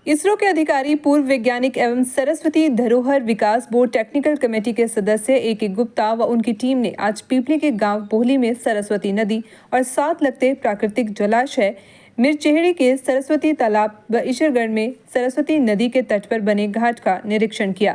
इसरो के अधिकारी, पूर्व वैज्ञानिक एवं सरस्वती धरोहर विकास बोर्ड टेक्निकल कमेटी के सदस्य ए.के. गुप्ता व उनकी टीम ने आज पीपली के गांव बोहली में सरस्वती नदी और साथ लगते प्राकृतिक जलाशय मिर्चेहड़ी के सरस्वती तालाब व ईश्वरगढ़ में सरस्वती नदी के तट पर बने घाट का निरीक्षण किया।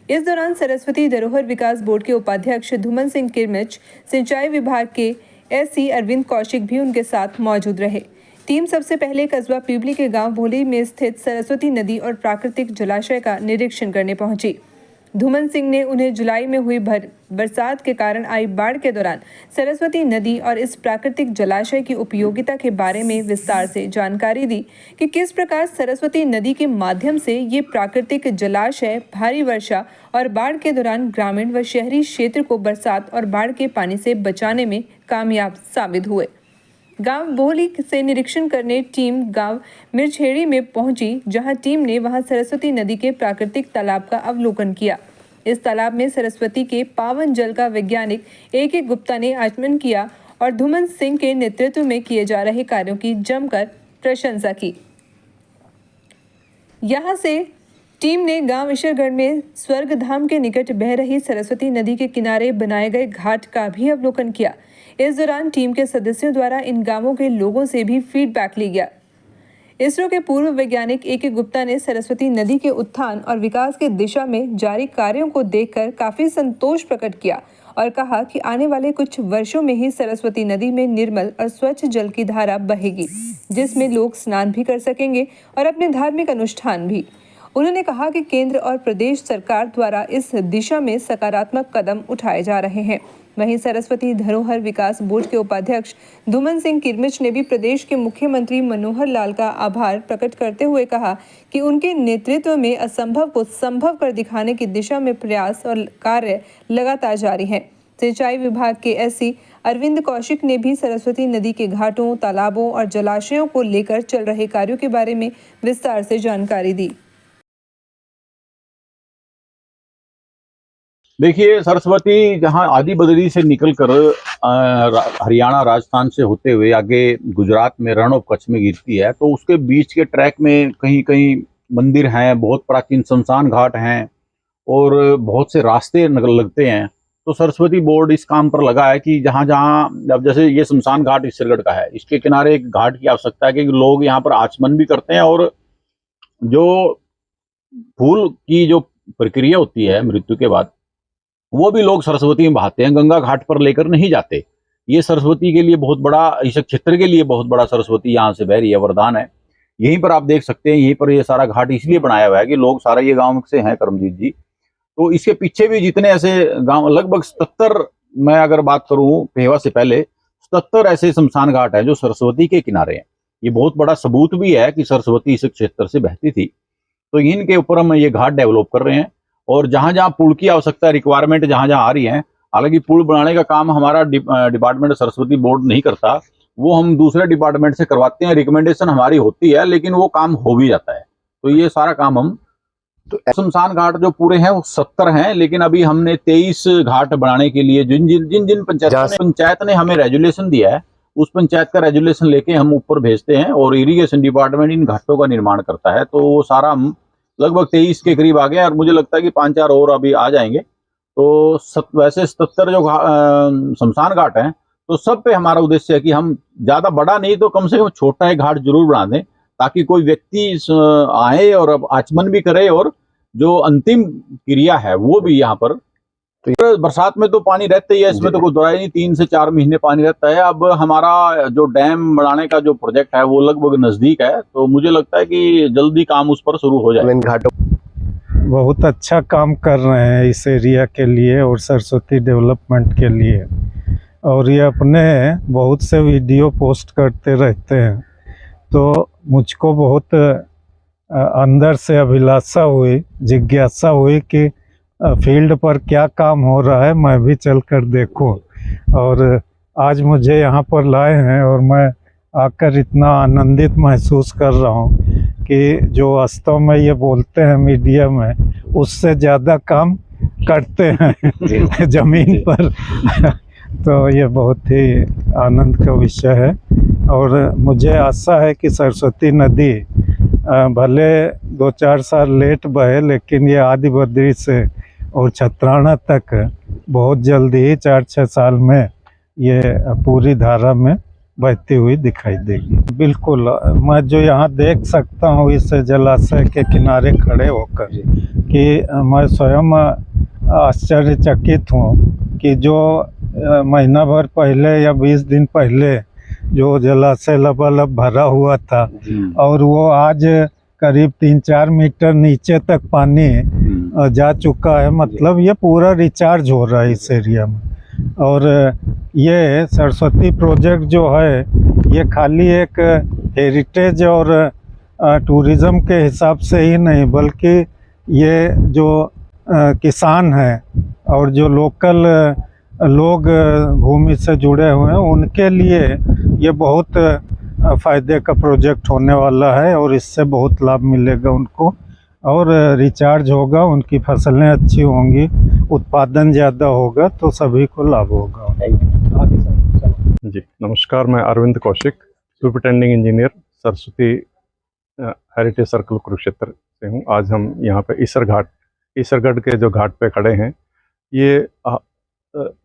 इस दौरान सरस्वती धरोहर विकास बोर्ड के उपाध्यक्ष धूमन सिंह किरमिच, सिंचाई विभाग के एससी अरविंद कौशिक भी उनके साथ मौजूद रहे। टीम सबसे पहले कस्बा पीपली के गांव बोहली में स्थित सरस्वती नदी और प्राकृतिक जलाशय का निरीक्षण करने पहुंची। धूमन सिंह ने उन्हें जुलाई में हुई बरसात के कारण आई बाढ़ के दौरान सरस्वती नदी और इस प्राकृतिक जलाशय की उपयोगिता के बारे में विस्तार से जानकारी दी कि किस प्रकार सरस्वती नदी के माध्यम से ये प्राकृतिक जलाशय भारी वर्षा और बाढ़ के दौरान ग्रामीण व शहरी क्षेत्र को बरसात और बाढ़ के पानी से बचाने में कामयाब साबित हुए। गांव बोहली से निरीक्षण करने टीम गांव मिर्चेहड़ी में पहुंची, जहां टीम ने वहां सरस्वती नदी के प्राकृतिक तालाब का अवलोकन किया। इस तालाब में सरस्वती के पावन जल का वैज्ञानिक ए.के. गुप्ता ने आचमन किया और धूमन सिंह के नेतृत्व में किए जा रहे कार्यों की जमकर प्रशंसा की। यहां से टीम ने गांव ईश्वरगढ़ में स्वर्गधाम के निकट बह रही सरस्वती नदी के किनारे बनाए गए घाट का भी अवलोकन किया। इस दौरान टीम के सदस्यों द्वारा इन गांवों के लोगों से भी फीडबैक लिया गया। इसरो के पूर्व वैज्ञानिक ए.के. गुप्ता ने सरस्वती नदी के उत्थान और विकास की दिशा में जारी कार्यों को देखकर काफी संतोष प्रकट किया और कहा कि आने वाले कुछ वर्षों में ही सरस्वती नदी में निर्मल और स्वच्छ जल की धारा बहेगी, जिसमें लोग स्नान भी कर सकेंगे और अपने धार्मिक अनुष्ठान भी। उन्होंने कहा कि केंद्र और प्रदेश सरकार द्वारा इस दिशा में सकारात्मक कदम उठाए जा रहे हैं। वहीं सरस्वती धरोहर विकास बोर्ड के उपाध्यक्ष धूमन सिंह किरमिच ने भी प्रदेश के मुख्यमंत्री मनोहर लाल का आभार प्रकट करते हुए कहा कि उनके नेतृत्व में असंभव को संभव कर दिखाने की दिशा में प्रयास और कार्य लगातार जारी हैं। सिंचाई विभाग के एससी अरविंद कौशिक ने भी सरस्वती नदी के घाटों, तालाबों और जलाशयों को लेकर चल रहे कार्यों के बारे में विस्तार से जानकारी दी। देखिए, सरस्वती जहां आदि बदरी से निकलकर हरियाणा, राजस्थान से होते हुए आगे गुजरात में रण ऑफ कच्छ में गिरती है, तो उसके बीच के ट्रैक में कहीं कहीं मंदिर हैं, बहुत प्राचीन शमशान घाट हैं और बहुत से रास्ते लगते हैं। तो सरस्वती बोर्ड इस काम पर लगा है कि जहाँ जहाँ, अब जैसे ये शमशान घाट ईश्वरगढ़ का है, इसके किनारे एक घाट की आवश्यकता है कि लोग यहाँ पर आचमन भी करते हैं और जो फूल की जो प्रक्रिया होती है मृत्यु के बाद, वो भी लोग सरस्वती में बहाते हैं, गंगा घाट पर लेकर नहीं जाते। ये सरस्वती के लिए बहुत बड़ा, इस क्षेत्र के लिए बहुत बड़ा सरस्वती यहाँ से बह रही है, वरदान है। यहीं पर आप देख सकते हैं, यहीं पर ये सारा घाट इसलिए बनाया हुआ है कि लोग, सारा ये गांव से हैं करमजीत जी, तो इसके पीछे भी जितने ऐसे गांव, लगभग 77, मैं अगर बात करूं पेहवा से पहले 77 ऐसे शमशान घाट हैं जो सरस्वती के किनारे हैं। ये बहुत बड़ा सबूत भी है कि सरस्वती इस क्षेत्र से बहती थी। तो इनके ऊपर हम ये घाट डेवलप कर रहे हैं और जहां जहां पुल की आवश्यकता, रिक्वायरमेंट जहां जहां आ रही है, हालांकि पुल बनाने का काम हमारा डिपार्टमेंट सरस्वती बोर्ड नहीं करता, वो हम दूसरे डिपार्टमेंट से करवाते हैं, रिकमेंडेशन हमारी होती है, लेकिन वो काम हो भी जाता है। तो ये सारा काम हम, तो शमशान घाट जो पूरे हैं वो 70 हैं, लेकिन अभी हमने 23 घाट बनाने के लिए जिन जिन जिन पंचायत ने हमें रेजुलेशन दिया है, उस पंचायत का रेजुलेशन लेके हम ऊपर भेजते हैं और इरिगेशन डिपार्टमेंट इन घाटों का निर्माण करता है। तो वो सारा हम लगभग 23 के करीब आ गए और मुझे लगता है कि 5-4 और अभी आ जाएंगे। तो वैसे 77 जो शमशान घाट हैं, तो सब पे हमारा उद्देश्य है कि हम ज्यादा बड़ा नहीं तो कम से कम छोटा एक घाट जरूर बना दें, ताकि कोई व्यक्ति आए और आचमन भी करे और जो अंतिम क्रिया है वो भी यहाँ पर। तो बरसात में तो पानी रहता ही है, इसमें तो कोई दो राय नहीं, 3 से 4 महीने पानी रहता है। अब हमारा जो डैम बनाने का जो प्रोजेक्ट है वो लगभग नजदीक है, तो मुझे लगता है कि जल्दी काम उस पर शुरू हो जाए। बहुत अच्छा काम कर रहे हैं इस एरिया के लिए और सरस्वती डेवलपमेंट के लिए, और ये अपने बहुत से वीडियो पोस्ट करते रहते हैं। तो मुझको बहुत अंदर से अभिलाषा हुई, जिज्ञासा हुई कि फील्ड पर क्या काम हो रहा है, मैं भी चलकर देखूं। और आज मुझे यहाँ पर लाए हैं और मैं आकर इतना आनंदित महसूस कर रहा हूँ कि जो वास्तव में ये बोलते हैं मीडिया में, उससे ज़्यादा काम करते हैं ज़मीन पर। तो ये बहुत ही आनंद का विषय है और मुझे आशा है कि सरस्वती नदी भले 2-4 साल लेट बहे, लेकिन ये आदि बद्री से और छतराना तक बहुत जल्दी ही 4-6 साल में ये पूरी धारा में बहती हुई दिखाई देगी। बिल्कुल, मैं जो यहाँ देख सकता हूँ इस जलाशय के किनारे खड़े होकर कि मैं स्वयं आश्चर्यचकित हूँ कि जो महीना भर पहले या 20 दिन पहले जो जलाशय लबालब भरा हुआ था और वो आज करीब 3-4 मीटर नीचे तक पानी जा चुका है। मतलब ये पूरा रिचार्ज हो रहा है इस एरिया में। और ये सरस्वती प्रोजेक्ट जो है ये खाली एक हेरिटेज और टूरिज़्म के हिसाब से ही नहीं, बल्कि ये जो किसान हैं और जो लोकल लोग भूमि से जुड़े हुए हैं उनके लिए ये बहुत फ़ायदे का प्रोजेक्ट होने वाला है और इससे बहुत लाभ मिलेगा उनको और रिचार्ज होगा, उनकी फसलें अच्छी होंगी, उत्पादन ज़्यादा होगा तो सभी को लाभ होगा। जी नमस्कार, मैं Arvind Kaushik, superintending engineer Saraswati heritage circle Kurukshetra से हूँ। आज हम यहाँ पे ईसरगढ़ के जो घाट पे खड़े हैं। ये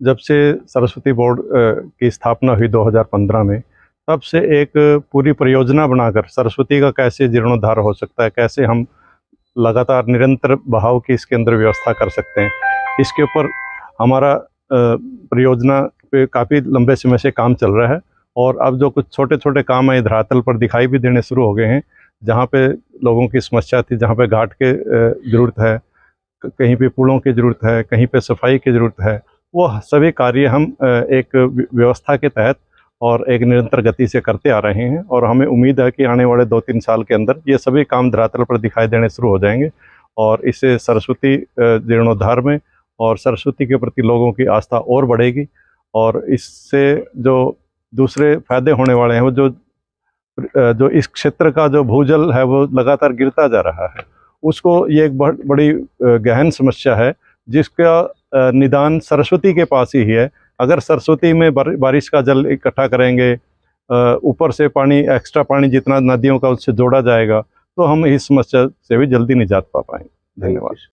जब से सरस्वती बोर्ड की स्थापना हुई 2015 में, तब से एक पूरी परियोजना बनाकर सरस्वती का कैसे जीर्णोद्धार हो सकता है, कैसे हम लगातार निरंतर बहाव की इसके अंदर व्यवस्था कर सकते हैं, इसके ऊपर हमारा परियोजना पे काफ़ी लंबे समय से काम चल रहा है। और अब जो कुछ छोटे छोटे काम है धरातल पर दिखाई भी देने शुरू हो गए हैं। जहाँ पे लोगों की समस्या थी, जहाँ पे घाट के ज़रूरत है, कहीं पे पुलों की ज़रूरत है, कहीं पे सफाई की ज़रूरत है, वो सभी कार्य हम एक व्यवस्था के तहत और एक निरंतर गति से करते आ रहे हैं। और हमें उम्मीद है कि आने वाले 2-3 साल के अंदर ये सभी काम धरातल पर दिखाई देने शुरू हो जाएंगे और इससे सरस्वती जीर्णोद्धार में और सरस्वती के प्रति लोगों की आस्था और बढ़ेगी। और इससे जो दूसरे फायदे होने वाले हैं, वो जो इस क्षेत्र का जो भूजल है वो लगातार गिरता जा रहा है, उसको ये एक बहुत बड़ी गहन समस्या है जिसका निदान सरस्वती के पास ही है। अगर सरस्वती में बारिश का जल इकट्ठा करेंगे, ऊपर से पानी, एक्स्ट्रा पानी जितना नदियों का उससे जोड़ा जाएगा, तो हम इस समस्या से भी जल्दी निजात पा पाएंगे। धन्यवाद।